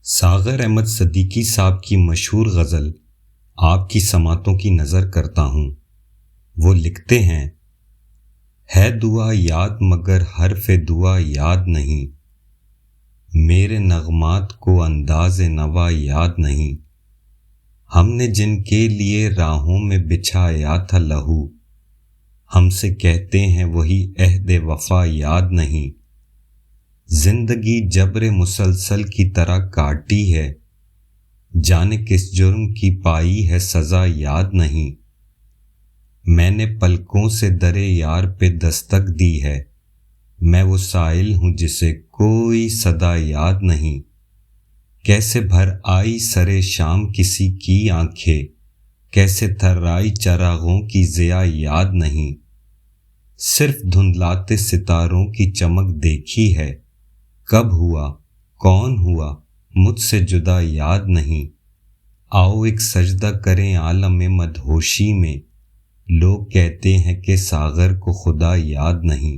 ساغر احمد صدیقی صاحب کی مشہور غزل آپ کی سماعتوں کی نظر کرتا ہوں۔ وہ لکھتے ہیں، ہے دعا یاد مگر حرف دعا یاد نہیں، میرے نغمات کو انداز نوا یاد نہیں، ہم نے جن کے لیے راہوں میں بچھایا تھا لہو، ہم سے کہتے ہیں وہی عہد وفا یاد نہیں، زندگی جبر مسلسل کی طرح کاٹی ہے، جانے کس جرم کی پائی ہے سزا یاد نہیں، میں نے پلکوں سے در یار پہ دستک دی ہے، میں وہ سائل ہوں جسے کوئی صدا یاد نہیں، کیسے بھر آئی سر شام کسی کی آنکھیں، کیسے تھرائی چراغوں کی ضیا یاد نہیں، صرف دھندلاتے ستاروں کی چمک دیکھی ہے، کب ہوا کون ہوا مجھ سے جدا یاد نہیں، آؤ ایک سجدہ کریں عالم مدہوشی میں، لوگ کہتے ہیں کہ ساغر کو خدا یاد نہیں۔